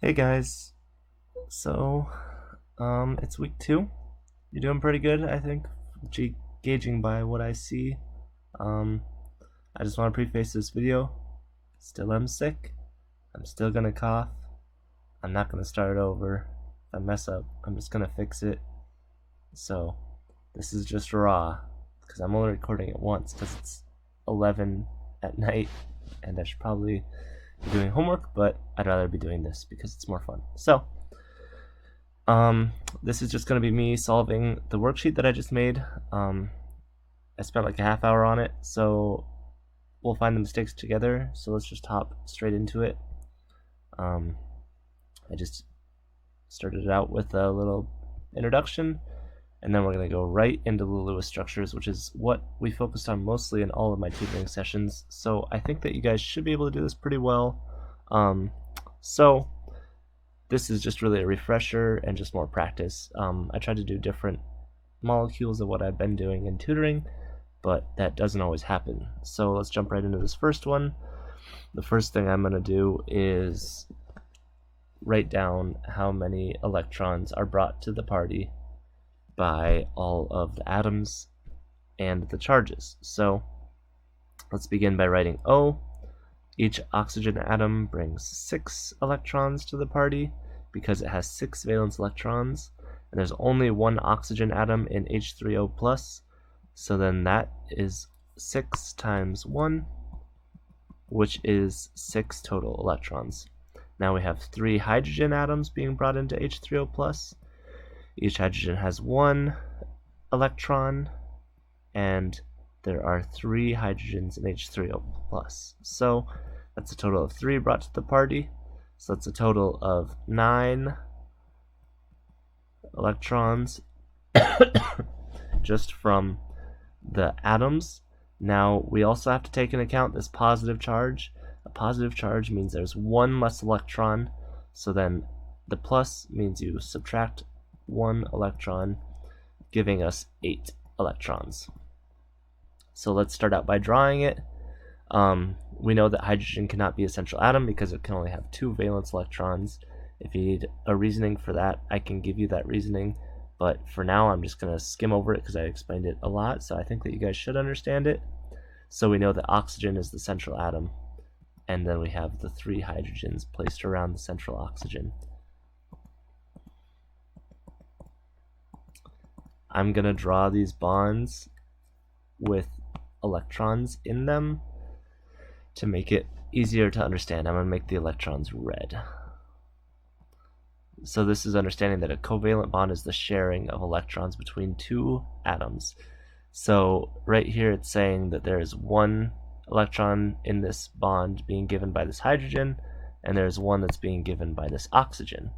Hey guys, so it's week 2. You're doing pretty good, I think, gauging by what I see. Um, I just want to preface this video. Still am sick. I'm still gonna cough. I'm not gonna start over. If I mess up, I'm just gonna fix it. So this is just raw because I'm only recording it once because it's 11 at night and I should probably be doing homework, but I'd rather be doing this because it's more fun. So this is just going to be me solving the worksheet that I just made. I spent like a half hour on it, so we'll find the mistakes together. So let's just hop straight into it. I just started it out with a little introduction, and then we're going to go right into the Lewis structures, which is what we focused on mostly in all of my tutoring sessions. So I think that you guys should be able to do this pretty well. So this is just really a refresher and just more practice. I tried to do different molecules of what I've been doing in tutoring, but that doesn't always happen. So let's jump right into this first one. The first thing I'm going to do is write down how many electrons are brought to the party by all of the atoms and the charges. So let's begin by writing O. Each oxygen atom brings 6 electrons to the party because it has 6 valence electrons, and there's only one oxygen atom in H3O+, so then that is 6 times 1, which is 6 total electrons. Now we have 3 hydrogen atoms being brought into H3O+. Each hydrogen has 1 electron, and there are 3 hydrogens in H3O+. So that's a total of 3 brought to the party. So that's a total of 9 electrons just from the atoms. Now we also have to take into account this positive charge. A positive charge means there's 1 less electron, so then the plus means you subtract 1 electron, giving us 8 electrons. So let's start out by drawing it. We know that hydrogen cannot be a central atom because it can only have 2 valence electrons. If you need a reasoning for that, I can give you that reasoning, but for now I'm just going to skim over it because I explained it a lot, so I think that you guys should understand it. So we know that oxygen is the central atom, and then we have the 3 hydrogens placed around the central oxygen. I'm going to draw these bonds with electrons in them to make it easier to understand. I'm going to make the electrons red. So this is understanding that a covalent bond is the sharing of electrons between 2 atoms. So right here it's saying that there is 1 electron in this bond being given by this hydrogen, and there's 1 that's being given by this oxygen.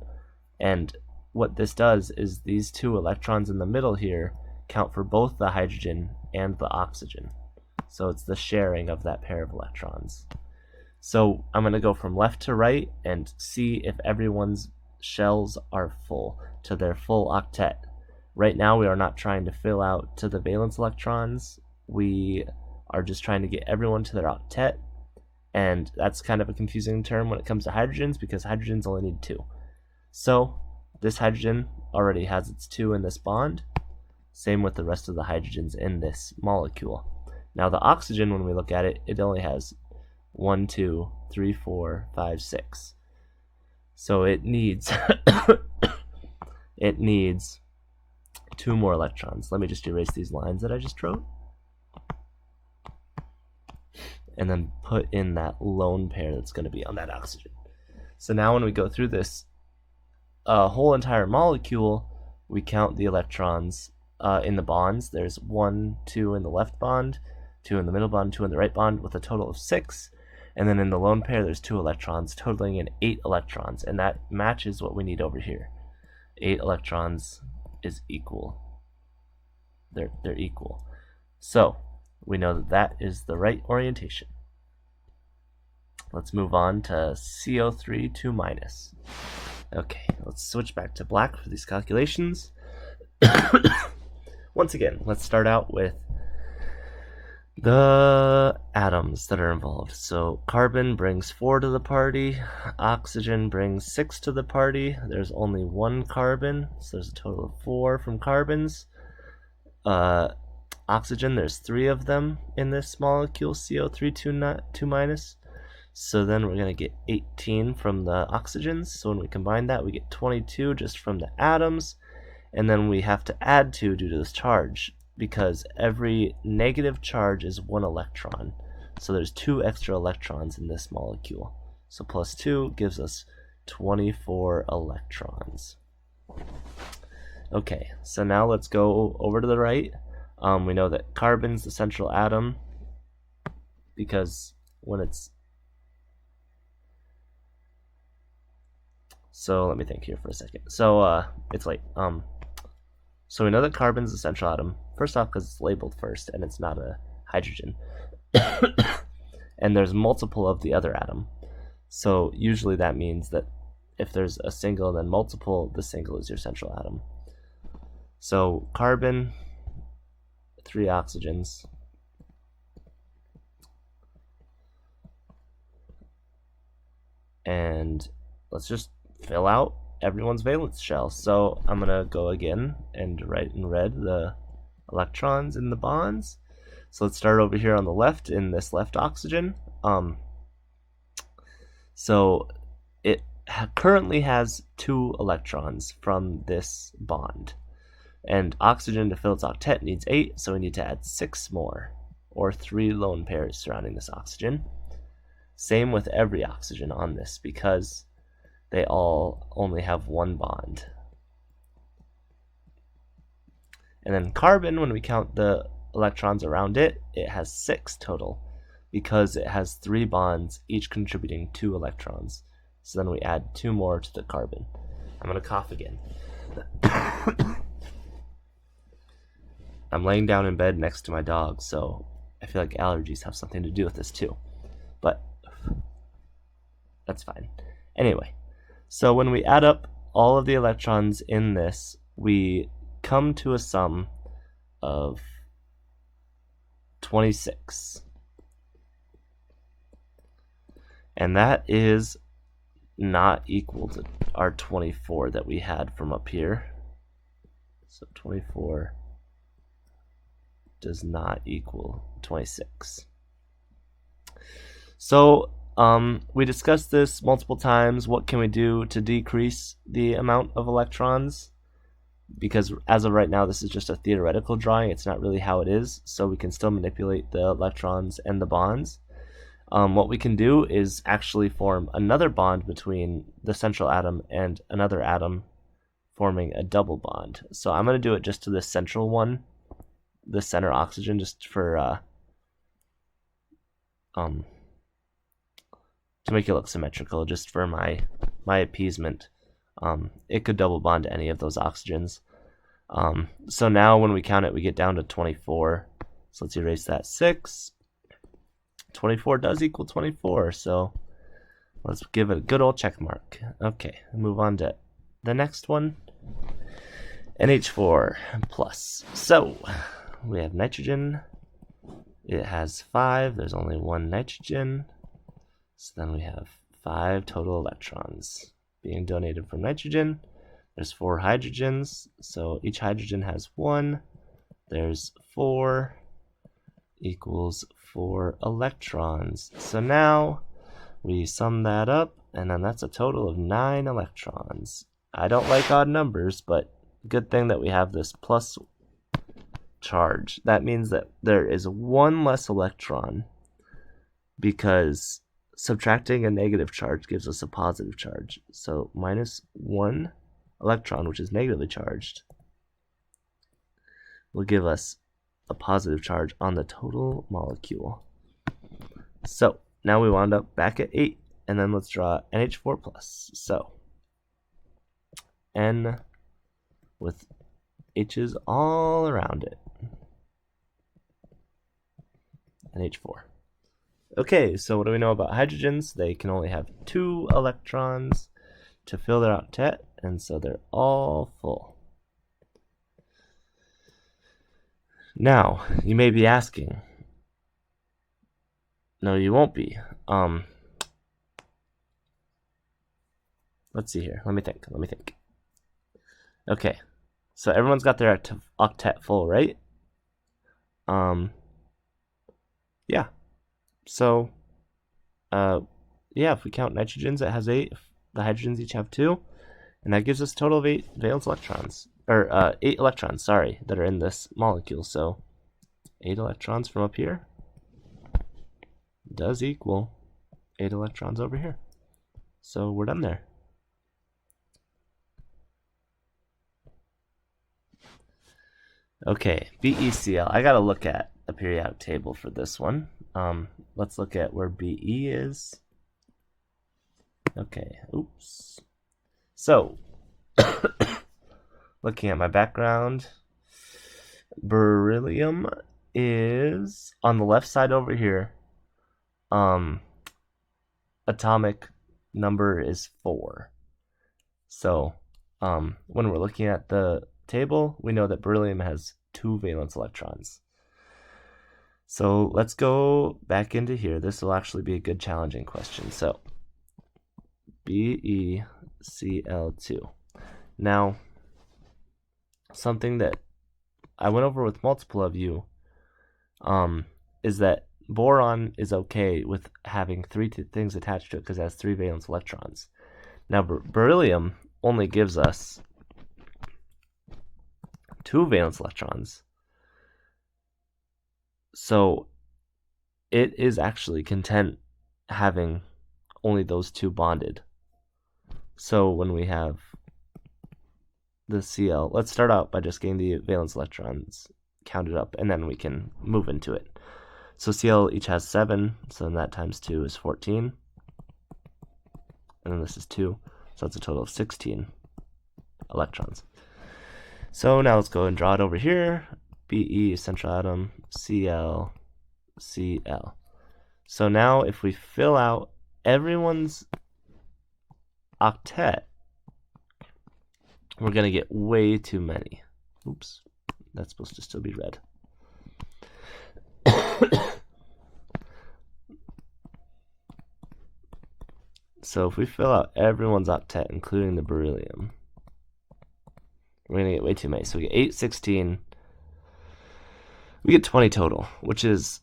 And what this does is these 2 electrons in the middle here count for both the hydrogen and the oxygen. So it's the sharing of that pair of electrons. So I'm going to go from left to right and see if everyone's shells are full to their full octet. Right now we are not trying to fill out to the valence electrons. We are just trying to get everyone to their octet, and that's kind of a confusing term when it comes to hydrogens because hydrogens only need 2. So this hydrogen already has its 2 in this bond. Same with the rest of the hydrogens in this molecule. Now the oxygen, when we look at it, it only has 1, 2, 3, 4, 5, 6. So it needs it needs 2 more electrons. Let me just erase these lines that I just wrote, and then put in that lone pair that's going to be on that oxygen. So now when we go through this whole entire molecule, we count the electrons in the bonds. There's 1, 2 in the left bond, 2 in the middle bond, 2 in the right bond, with a total of 6. And then in the lone pair, there's 2 electrons, totaling in 8 electrons, and that matches what we need over here. 8 electrons is equal. They're equal. So we know that that is the right orientation. Let's move on to CO3 2-. Okay, let's switch back to black for these calculations. Once again, let's start out with The atoms that are involved. So carbon brings 4 to the party, oxygen brings 6 to the party. There's only 1 carbon, so there's a total of 4 from carbons. Oxygen, there's 3 of them in this molecule, CO3 2-. So then we're going to get 18 from the oxygens. So when we combine that, we get 22 just from the atoms. And then we have to add 2 due to this charge, because every negative charge is 1 electron. So there's 2 extra electrons in this molecule. So plus 2 gives us 24 electrons. Okay, so now let's go over to the right. We know that carbon's the central atom, because when it's... So let me think here for a second. So it's like, so we know that carbon's the central atom, first off because it's labeled first and it's not a hydrogen. And there's multiple of the other atom. So usually that means that if there's a single then multiple, the single is your central atom. So carbon, 3 oxygens. And let's just fill out everyone's valence shell. So I'm going to go again and write in red the electrons in the bonds. So let's start over here on the left in this left oxygen. So it currently has 2 electrons from this bond. And oxygen to fill its octet needs 8, so we need to add 6 more, or 3 lone pairs surrounding this oxygen. Same with every oxygen on this, because they all only have 1 bond. And then carbon, when we count the electrons around it, it has 6 total, because it has 3 bonds, each contributing 2 electrons. So then we add 2 more to the carbon. I'm going to cough again. I'm laying down in bed next to my dog, so I feel like allergies have something to do with this too. But that's fine. Anyway, so when we add up all of the electrons in this, we come to a sum of 26. And that is not equal to our 24 that we had from up here. So 24 does not equal 26. So we discussed this multiple times. What can we do to decrease the amount of electrons? Because as of right now, this is just a theoretical drawing. It's not really how it is. So we can still manipulate the electrons and the bonds. What we can do is actually form another bond between the central atom and another atom, forming a double bond. So I'm going to do it just to this central one, the center oxygen, just for to make it look symmetrical, just for my appeasement. It could double bond to any of those oxygens. So now when we count it, we get down to 24. So let's erase that 6. 24 does equal 24, so let's give it a good old check mark. Okay, move on to the next one. NH4 plus. So we have nitrogen. It has 5. There's only 1 nitrogen. So then we have 5 total electrons being donated from nitrogen. There's 4 hydrogens, so each hydrogen has 1. There's 4 equals 4 electrons. So now we sum that up, and then that's a total of 9 electrons. I don't like odd numbers, but good thing that we have this plus charge. That means that there is 1 less electron, because subtracting a negative charge gives us a positive charge. So minus 1 electron, which is negatively charged, will give us a positive charge on the total molecule. So now we wound up back at 8, and then let's draw NH4 plus. So N with H's all around it. NH4. Okay, so what do we know about hydrogens? They can only have 2 electrons to fill their octet, and so they're all full. Now, you may be asking, No, you won't be. Let's see here. Let me think. Okay. So everyone's got their octet full, right? Yeah. So, yeah, if we count nitrogens, it has 8. The hydrogens each have 2. And that gives us a total of 8 valence electrons. Or, 8 electrons, sorry, that are in this molecule. So, 8 electrons from up here does equal 8 electrons over here. So, we're done there. Okay, VECL. I gotta look at a periodic table for this one. Let's look at where BE is. Okay, oops. So, looking at my background, beryllium is on the left side over here. Atomic number is 4. So, when we're looking at the table, we know that beryllium has 2 valence electrons. So let's go back into here. This will actually be a good challenging question. So BeCl2. Now, something that I went over with multiple of you is that boron is okay with having 3 things attached to it because it has 3 valence electrons. Now, beryllium only gives us 2 valence electrons. So it is actually content having only those 2 bonded. So when we have the Cl, let's start out by just getting the valence electrons counted up, and then we can move into it. So Cl each has 7, so then that times 2 is 14. And then this is 2, so that's a total of 16 electrons. So now let's go and draw it over here. Be central atom, Cl, Cl. So now if we fill out everyone's octet, we're going to get way too many. Oops, that's supposed to still be red. So if we fill out everyone's octet, including the beryllium, we're going to get way too many. So we get 8, 16. We get 20 total, which is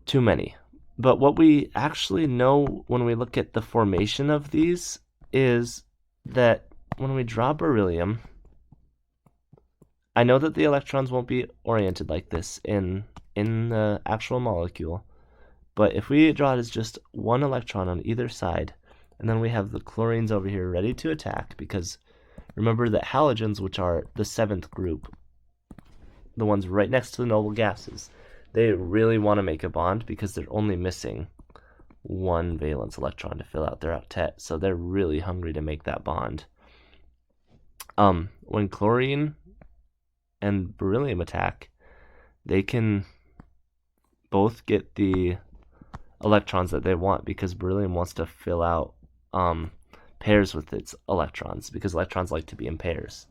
too many. But what we actually know when we look at the formation of these is that when we draw beryllium, I know that the electrons won't be oriented like this in the actual molecule, but if we draw it as just 1 electron on either side, and then we have the chlorines over here ready to attack, because remember that halogens, which are the 7th group, the ones right next to the noble gases, they really want to make a bond because they're only missing 1 valence electron to fill out their octet, so they're really hungry to make that bond. When chlorine and beryllium attack, they can both get the electrons that they want because beryllium wants to fill out pairs with its electrons because electrons like to be in pairs.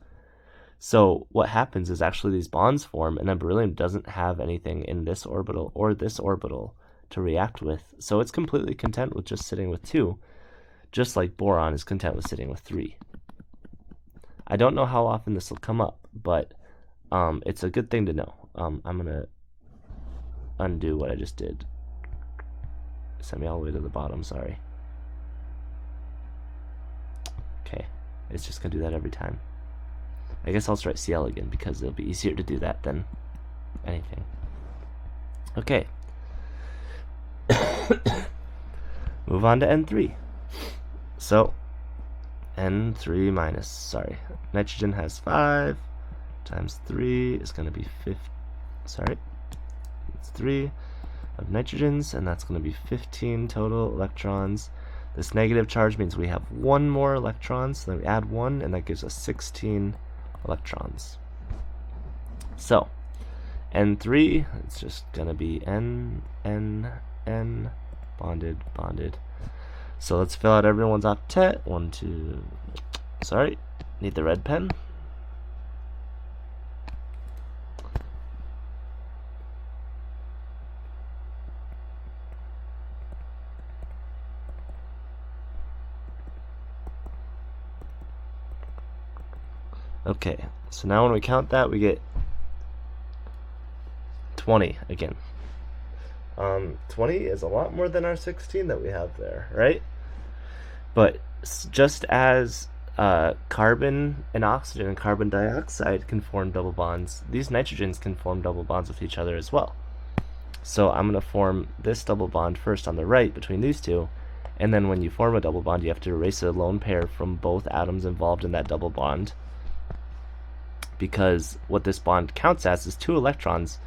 So what happens is actually these bonds form, and then beryllium doesn't have anything in this orbital or this orbital to react with, so it's completely content with just sitting with 2, just like boron is content with sitting with 3. I don't know how often this will come up, but it's a good thing to know. I'm going to undo what I just did. Send me all the way to the bottom, sorry. Okay, it's just going to do that every time. I guess I'll just write Cl again because it'll be easier to do that than anything. Okay. Move on to N3. So, N3 minus, sorry, nitrogen has 5 times 3 is going to be 3 of nitrogens, and that's going to be 15 total electrons. This negative charge means we have 1 more electron, so then we add 1, and that gives us 16 electrons. So, N3, it's just going to be N, N, N, bonded, bonded. So let's fill out everyone's octet. 1, 2, sorry, need the red pen. Okay, so now when we count that, we get 20 again. 20 is a lot more than our 16 that we have there, right? But just as carbon and oxygen and carbon dioxide can form double bonds, these nitrogens can form double bonds with each other as well. So I'm going to form this double bond first on the right between these two, and then when you form a double bond, you have to erase a lone pair from both atoms involved in that double bond, because what this bond counts as is 2 electrons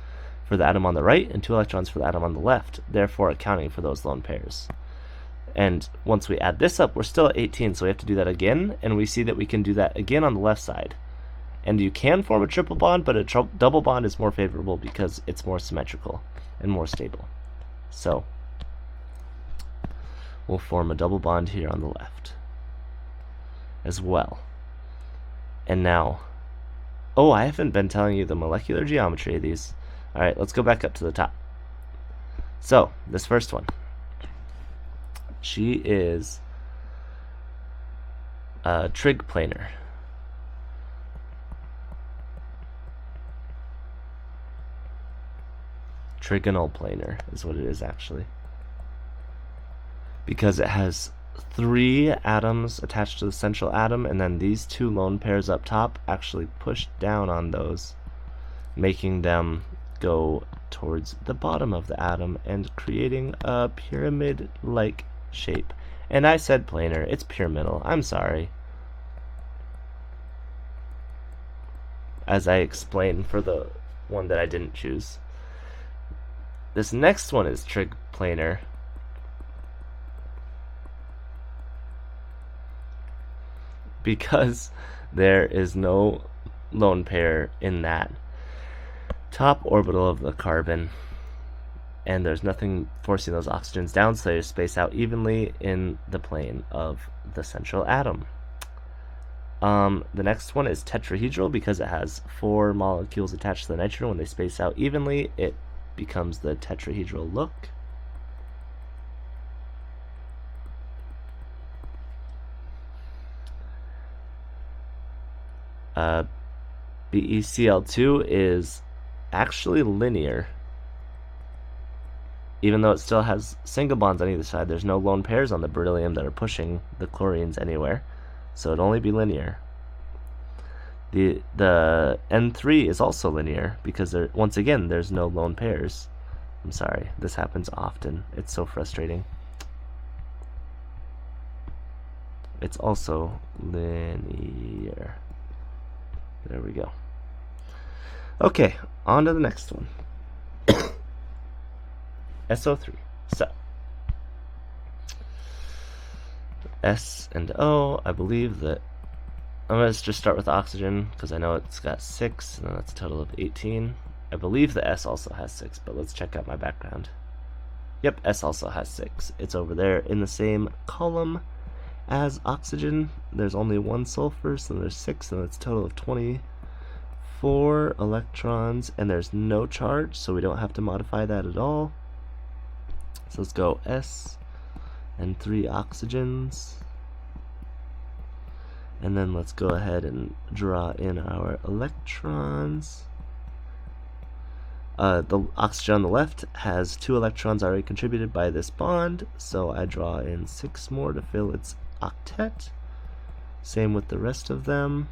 for the atom on the right and 2 electrons for the atom on the left, therefore accounting for those lone pairs. And once we add this up, we're still at 18, so we have to do that again, and we see that we can do that again on the left side. And you can form a triple bond, but a double bond is more favorable because it's more symmetrical and more stable. So we'll form a double bond here on the left as well. And now, oh, I haven't been telling you the molecular geometry of these. All right, let's go back up to the top. So this first one, she is a trig planar. Trigonal planar is what it is actually, because it has 3 atoms attached to the central atom, and then these 2 lone pairs up top actually push down on those, making them go towards the bottom of the atom and creating a pyramid-like shape. And I said planar, it's pyramidal, I'm sorry. As I explained for the one that I didn't choose. This next one is trig planar. Because there is no lone pair in that top orbital of the carbon, and there's nothing forcing those oxygens down, so they space out evenly in the plane of the central atom. The next one is tetrahedral because it has 4 molecules attached to the nitrogen. When they space out evenly, it becomes the tetrahedral look. VECL2 is actually linear, even though it still has single bonds on either side. There's no lone pairs on the beryllium that are pushing the chlorines anywhere, so it'd only be linear. The N3 is also linear because once again there's no lone pairs. I'm sorry, this happens often. It's so frustrating. It's also linear. There we go. Okay, on to the next one. SO3. So S and O, I believe that I'm going to just start with oxygen because I know it's got 6, and that's a total of 18. I believe the S also has 6, but let's check out my background. Yep, S also has 6. It's over there in the same column as oxygen. There's only 1 sulfur, so there's 6, and that's a total of 24 electrons, and there's no charge, so we don't have to modify that at all. So let's go S and 3 oxygens. And then let's go ahead and draw in our electrons. The oxygen on the left has 2 electrons already contributed by this bond, so I draw in 6 more to fill its octet. Same with the rest of them.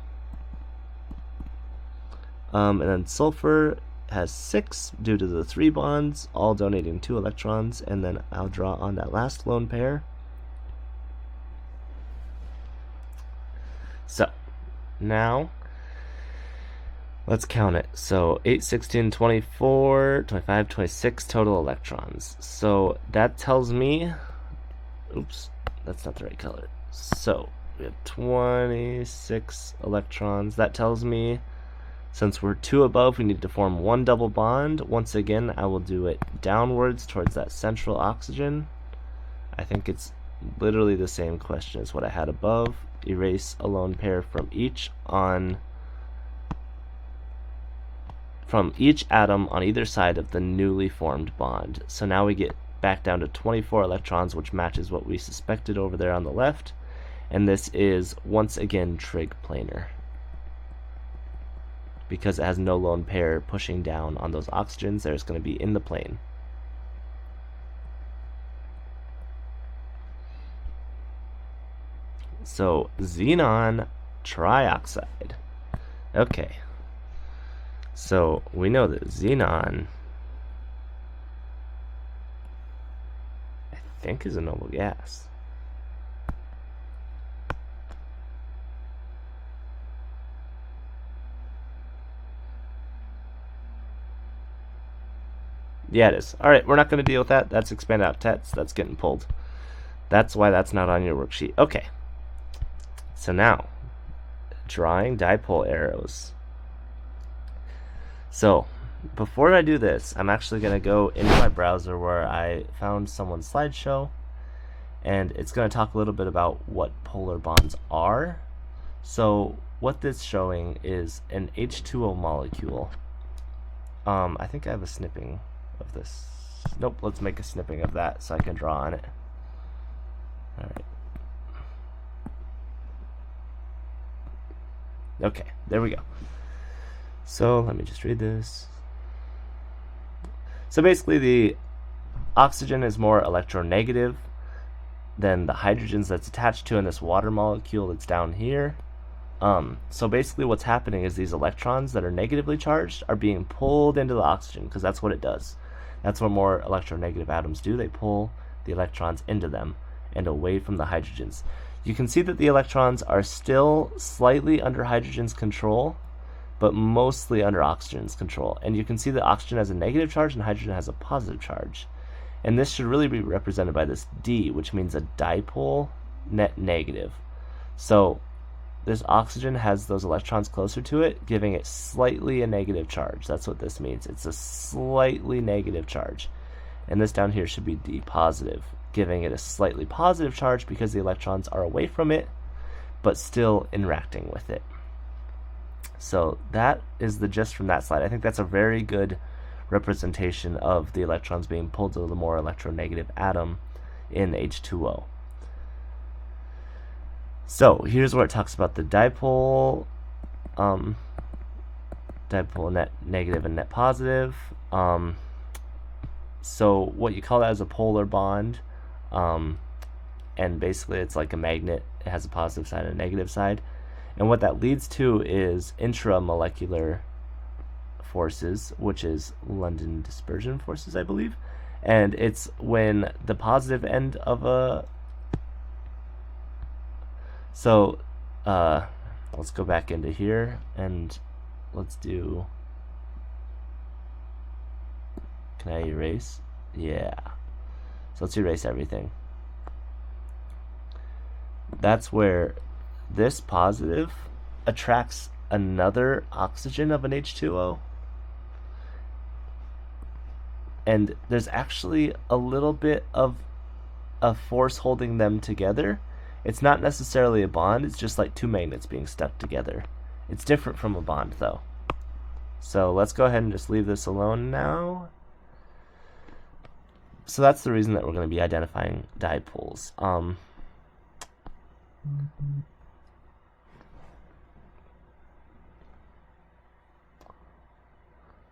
And then sulfur has 6 due to the 3 bonds, all donating 2 electrons, and then I'll draw on that last lone pair. So now let's count it. So 8, 16, 24, 25, 26 total electrons. So that tells me, oops, that's not the right color. So we have 26 electrons. That tells me since we're 2 above, we need to form 1 double bond. Once again, I will do it downwards towards that central oxygen. I think it's literally the same question as what I had above. Erase a lone pair from each atom on either side of the newly formed bond. So now we get back down to 24 electrons, which matches what we suspected over there on the left, and this is once again trig planar. because it has no lone pair pushing down on those oxygens. There's going to be in the plane. So xenon trioxide. Okay. So we know that xenon, I think, is a noble gas. Yeah, it is. All right, we're not going to deal with that. That's expanded out text. That's getting pulled. That's why that's not on your worksheet. Okay. So now, drawing dipole arrows. So, before I do this, I'm actually going to go into my browser where I found someone's slideshow, and it's going to talk a little bit about what polar bonds are. So, what this is showing is an H2O molecule. I think I have a snipping of this. Nope, let's make a snipping of that so I can draw on it. Alright. Okay, there we go. So let me just read this. So basically the oxygen is more electronegative than the hydrogens that's attached to in this water molecule that's down here. So basically what's happening is these electrons that are negatively charged are being pulled into the oxygen, because that's what it does. That's what more electronegative atoms do. They pull the electrons into them and away from the hydrogens. You can see that the electrons are still slightly under hydrogen's control, but mostly under oxygen's control. And you can see that oxygen has a negative charge and hydrogen has a positive charge. And this should really be represented by this D, which means a dipole net negative. So this oxygen has those electrons closer to it, giving it slightly a negative charge. That's what this means. It's a slightly negative charge. And this down here should be D positive, giving it a slightly positive charge because the electrons are away from it, but still interacting with it. So that is the gist from that slide. I think that's a very good representation of the electrons being pulled to the more electronegative atom in H2O. So here's where it talks about the dipole, dipole net negative and net positive. So what you call that is a polar bond, and basically it's like a magnet. It has a positive side and a negative side, and what that leads to is intramolecular forces, which is London dispersion forces, I believe, and it's when the positive end of a So let's go back into here and let's do, can I erase? Yeah. So let's erase everything. That's where this positive attracts another oxygen of an H2O. And there's actually a little bit of a force holding them together. It's not necessarily a bond, it's just like two magnets being stuck together. It's different from a bond though. So let's go ahead and just leave this alone now. So that's the reason that we're going to be identifying dipoles.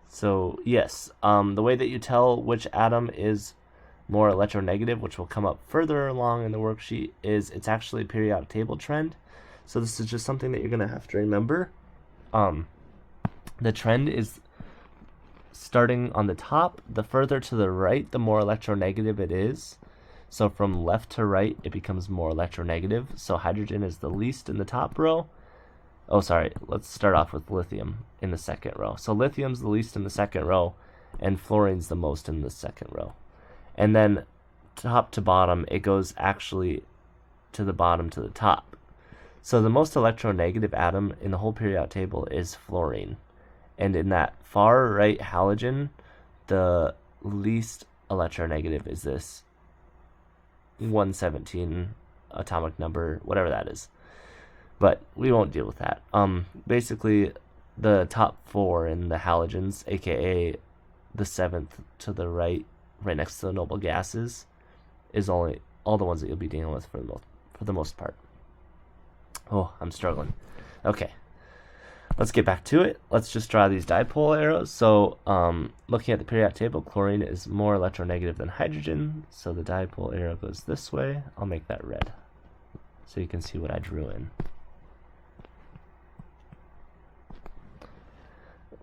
So yes, the way that you tell which atom is more electronegative, which will come up further along in the worksheet, is it's actually a periodic table trend. So this is just something that you're going to have to remember. The trend is starting on the top. The further to the right, the more electronegative it is. So from left to right, it becomes more electronegative. So hydrogen is the least in the top row. Oh, sorry, let's start off with lithium in the second row. So lithium's the least in the second row, and fluorine's the most in the second row. And then top to bottom, it goes actually to the bottom to the top. So the most electronegative atom in the whole periodic table is fluorine. And in that far right halogen, the least electronegative is this 117 atomic number, whatever that is. But we won't deal with that. Basically, the top four in the halogens, aka the seventh to the right next to the noble gases, is only all the ones that you'll be dealing with for the most part. Oh, I'm struggling. Okay. Let's get back to it. Let's just draw these dipole arrows. So looking at the periodic table, chlorine is more electronegative than hydrogen, so the dipole arrow goes this way. I'll make that red so you can see what I drew in.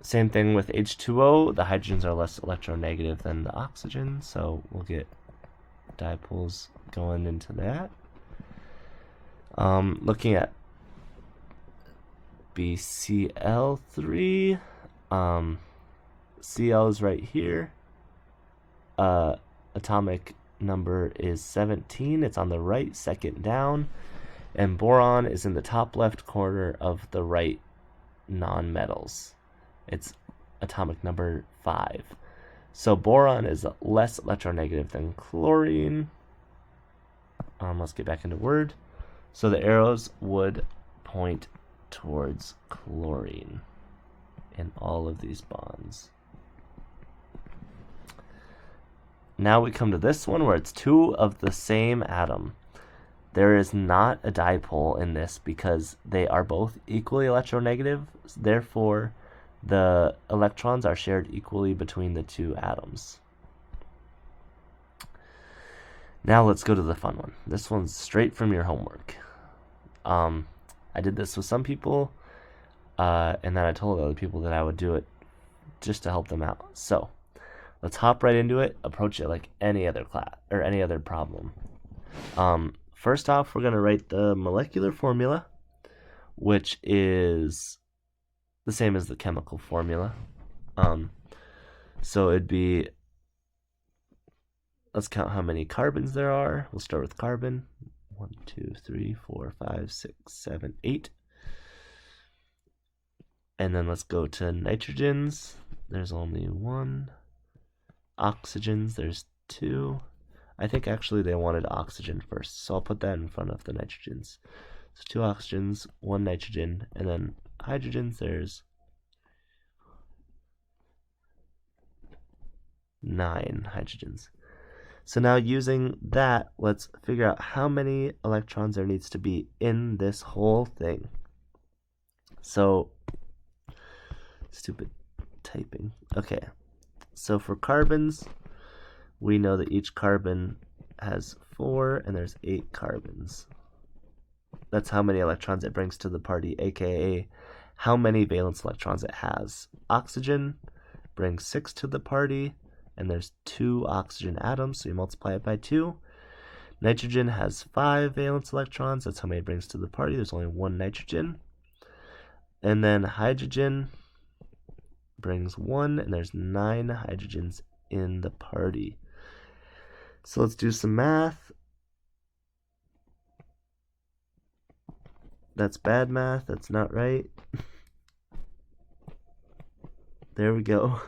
Same thing with H2O. The hydrogens are less electronegative than the oxygen, so we'll get dipoles going into that. Looking at BCl3, Cl is right here. Atomic number is 17. It's on the right, second down. And boron is in the top left corner of the right nonmetals. It's atomic number 5. So boron is less electronegative than chlorine. Let's get back into Word. So the arrows would point towards chlorine in all of these bonds. Now we come to this one where it's 2 of the same atom. There is not a dipole in this because they are both equally electronegative. Therefore, the electrons are shared equally between the 2 atoms. Now let's go to the fun one. This one's straight from your homework. I did this with some people, and then I told other people that I would do it just to help them out. So let's hop right into it, approach it like any other class or any other problem. First off, we're going to write the molecular formula, which is the same as the chemical formula. So it'd be, let's count how many carbons there are. We'll start with carbon. 1, 2, 3, 4, 5, 6, 7, 8. And then let's go to nitrogens. There's only 1. Oxygens, there's 2. I think actually they wanted oxygen first, so I'll put that in front of the nitrogens. So 2 oxygens, 1 nitrogen, and then hydrogens, there's 9 hydrogens. So now using that, let's figure out how many electrons there needs to be in this whole thing. So, stupid typing. Okay, so for carbons, we know that each carbon has 4 and there's 8 carbons. That's how many electrons it brings to the party, aka how many valence electrons it has. Oxygen brings 6 to the party, and there's 2 oxygen atoms, so you multiply it by 2. Nitrogen has 5 valence electrons. That's how many it brings to the party. There's only 1 nitrogen. And then hydrogen brings 1, and there's 9 hydrogens in the party. So let's do some math. That's bad math. That's not right. There we go.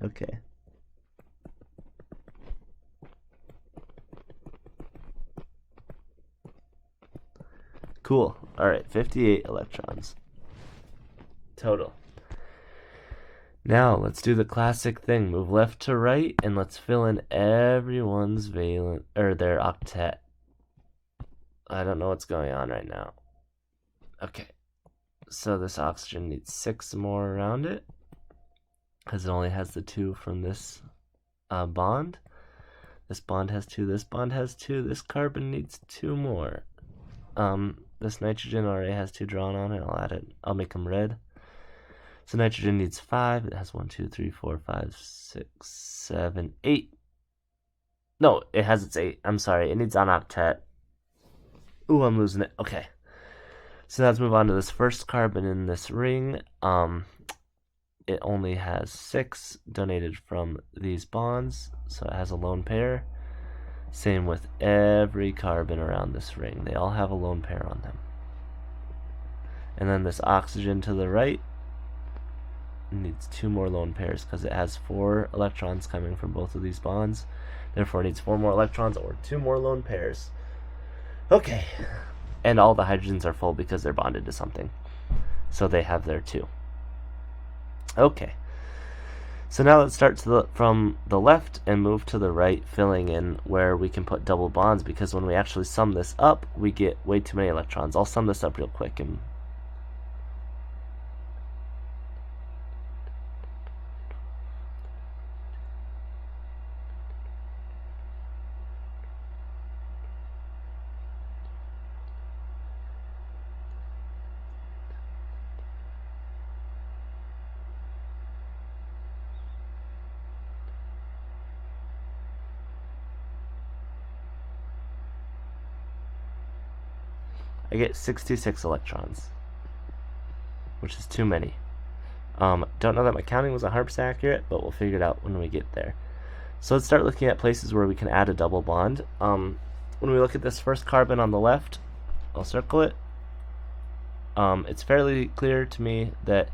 Okay. Cool. All right, 58 electrons total. Now let's do the classic thing. Move left to right, and let's fill in everyone's valent or their octet. I don't know what's going on right now. Okay. So this oxygen needs 6 more around it, because it only has the 2 from this bond. This bond has 2, this bond has 2, this carbon needs 2 more. This nitrogen already has 2 drawn on it, I'll add it, I'll make them red. So nitrogen needs 5, it has 1, 2, 3, 4, 5, 6, 7, 8. No, it has its 8, I'm sorry, it needs an octet. Ooh, I'm losing it, okay. So now let's move on to this first carbon in this ring. It only has 6 donated from these bonds, so it has a lone pair. Same with every carbon around this ring. They all have a lone pair on them. And then this oxygen to the right needs 2 more lone pairs because it has 4 electrons coming from both of these bonds. Therefore, it needs 4 more electrons or 2 more lone pairs. Okay. And all the hydrogens are full because they're bonded to something. So they have their 2. Okay. So now let's start from the left and move to the right, filling in where we can put double bonds, because when we actually sum this up, we get way too many electrons. I'll sum this up real quick. And I get 66 electrons, which is too many. Don't know that my counting was 100% accurate, but we'll figure it out when we get there. So let's start looking at places where we can add a double bond. When we look at this first carbon on the left, I'll circle it. It's fairly clear to me that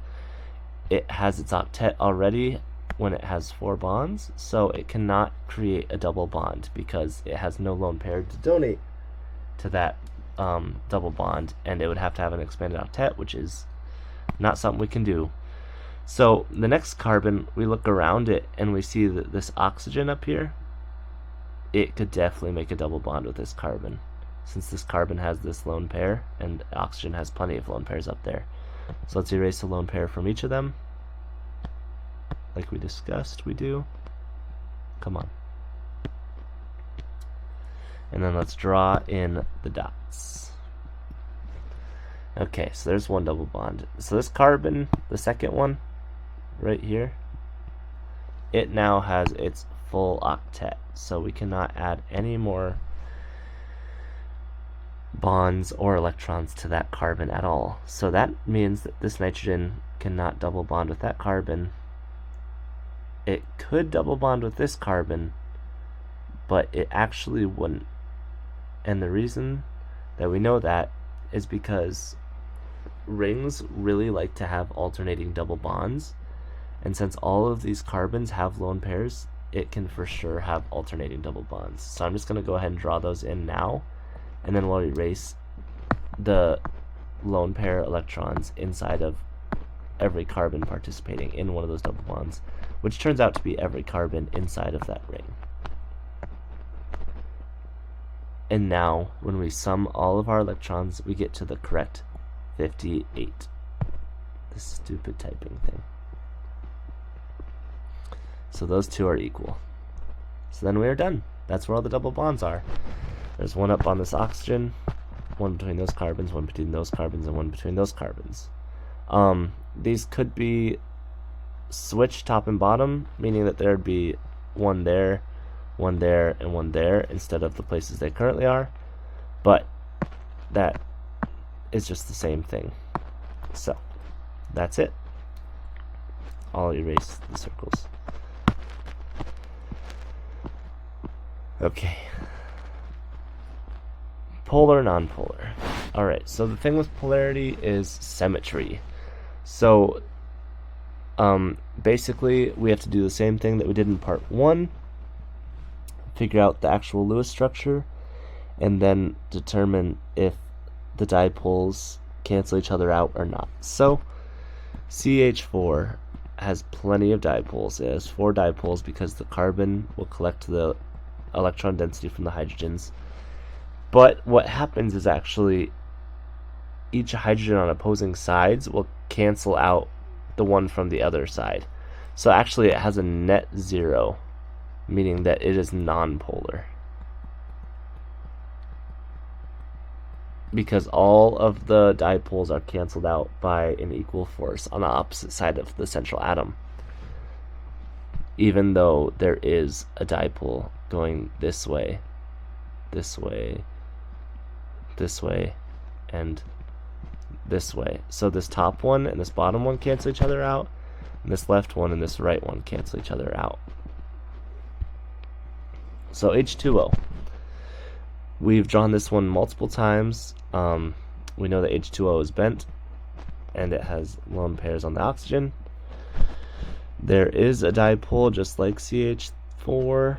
it has its octet already when it has 4 bonds, so it cannot create a double bond because it has no lone pair to donate to that double bond, and it would have to have an expanded octet, which is not something we can do. So the next carbon, we look around it and we see that this oxygen up here, it could definitely make a double bond with this carbon, since this carbon has this lone pair and oxygen has plenty of lone pairs up there. So let's erase a lone pair from each of them, like we discussed we do. Come on. And then let's draw in the dots. Okay, so there's one double bond. So this carbon, the second one, right here, it now has its full octet. So we cannot add any more bonds or electrons to that carbon at all. So that means that this nitrogen cannot double bond with that carbon. It could double bond with this carbon, but it actually wouldn't. And the reason that we know that is because rings really like to have alternating double bonds, and since all of these carbons have lone pairs, it can for sure have alternating double bonds. So I'm just going to go ahead and draw those in now, and then we'll erase the lone pair electrons inside of every carbon participating in one of those double bonds, which turns out to be every carbon inside of that ring. And now, when we sum all of our electrons, we get to the correct 58. This stupid typing thing. So those two are equal. So then we are done. That's where all the double bonds are. There's one up on this oxygen, one between those carbons, one between those carbons, and one between those carbons. These could be switched top and bottom, meaning that there'd be one there, and one there instead of the places they currently are, but that is just the same thing. So that's it. I'll erase the circles. Okay. Polar, nonpolar. Alright, so the thing with polarity is symmetry. So basically we have to do the same thing that we did in part 1, figure out the actual Lewis structure, and then determine if the dipoles cancel each other out or not. So CH4 has plenty of dipoles. It has 4 dipoles because the carbon will collect the electron density from the hydrogens. But what happens is actually each hydrogen on opposing sides will cancel out the one from the other side. So actually it has a net 0, meaning that it is nonpolar, because all of the dipoles are canceled out by an equal force on the opposite side of the central atom, even though there is a dipole going this way, this way, this way, and this way. So this top one and this bottom one cancel each other out, and this left one and this right one cancel each other out. So H2O. We've drawn this one multiple times. We know that H2O is bent and it has lone pairs on the oxygen. There is a dipole just like CH4,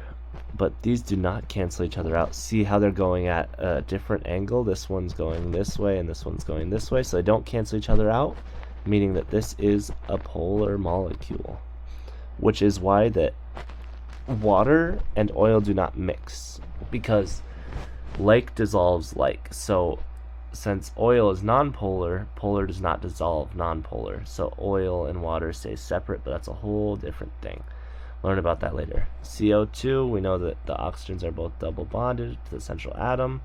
but these do not cancel each other out. See how they're going at a different angle? This one's going this way and this one's going this way, so they don't cancel each other out, meaning that this is a polar molecule. which is why that water and oil do not mix, because like dissolves like. So since oil is nonpolar, polar does not dissolve nonpolar. So oil and water stay separate, but that's a whole different thing. Learn about that later. CO2, we know that the oxygens are both double bonded to the central atom.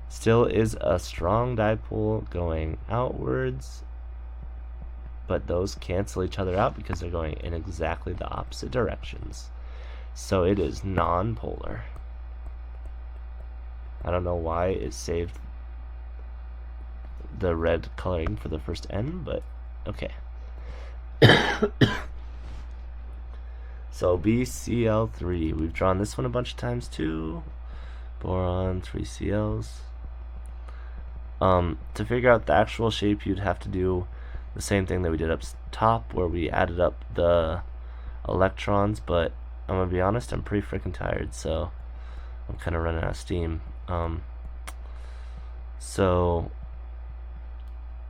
Still is a strong dipole going outwards, but those cancel each other out because they're going in exactly the opposite directions. So it is nonpolar. I don't know why it saved the red coloring for the first N, but okay. So BCl3, we've drawn this one a bunch of times too. Boron, 3 Cls. To figure out the actual shape, you'd have to do the same thing that we did up top, where we added up the electrons, but I'm gonna be honest, I'm pretty freaking tired, so I'm kind of running out of steam.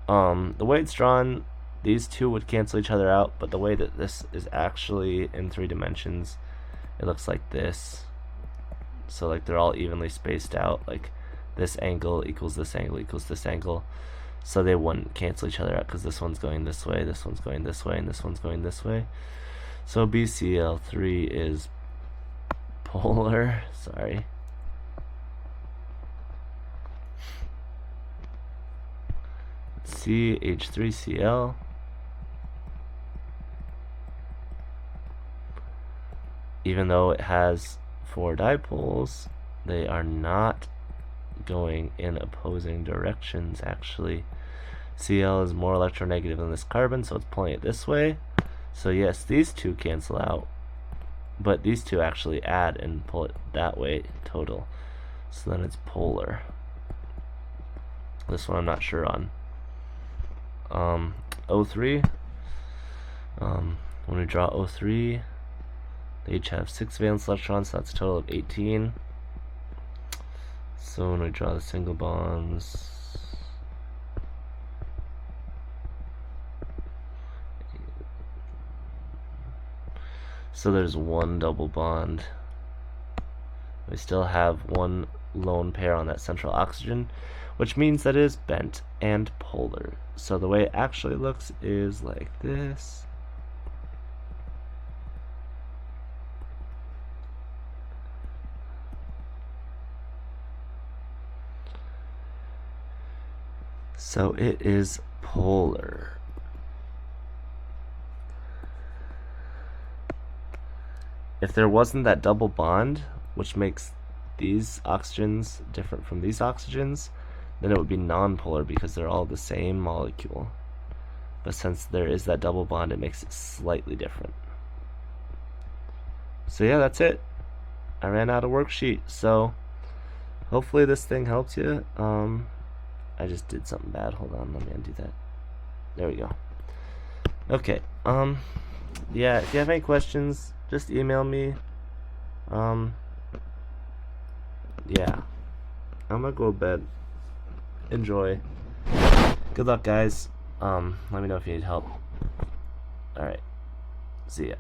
The way it's drawn, these two would cancel each other out, but the way that this is actually in 3 dimensions, it looks like this. So like they're all evenly spaced out, like this angle equals this angle equals this angle. So they wouldn't cancel each other out because this one's going this way, this one's going this way, and this one's going this way. So BCl3 is polar, sorry. CH3Cl. Even though it has 4 dipoles, they are not going in opposing directions actually. Cl is more electronegative than this carbon, so it's pulling it this way. So yes, these two cancel out, but these two actually add and pull it that way total. So then it's polar. This one I'm not sure on. O3, when we draw O3, they each have 6 valence electrons, so that's a total of 18. So when we draw the single bonds, so there's 1 double bond. We still have 1 lone pair on that central oxygen, which means that it is bent and polar. So the way it actually looks is like this. So it is polar. If there wasn't that double bond, which makes these oxygens different from these oxygens, then it would be nonpolar because they're all the same molecule. But since there is that double bond, it makes it slightly different. So yeah, that's it. I ran out of worksheet, so hopefully this thing helps you. I just did something bad. Hold on, let me undo that. There we go. Okay. Yeah, if you have any questions, just email me. Yeah. I'm gonna go to bed. Enjoy. Good luck, guys. Let me know if you need help. Alright. See ya.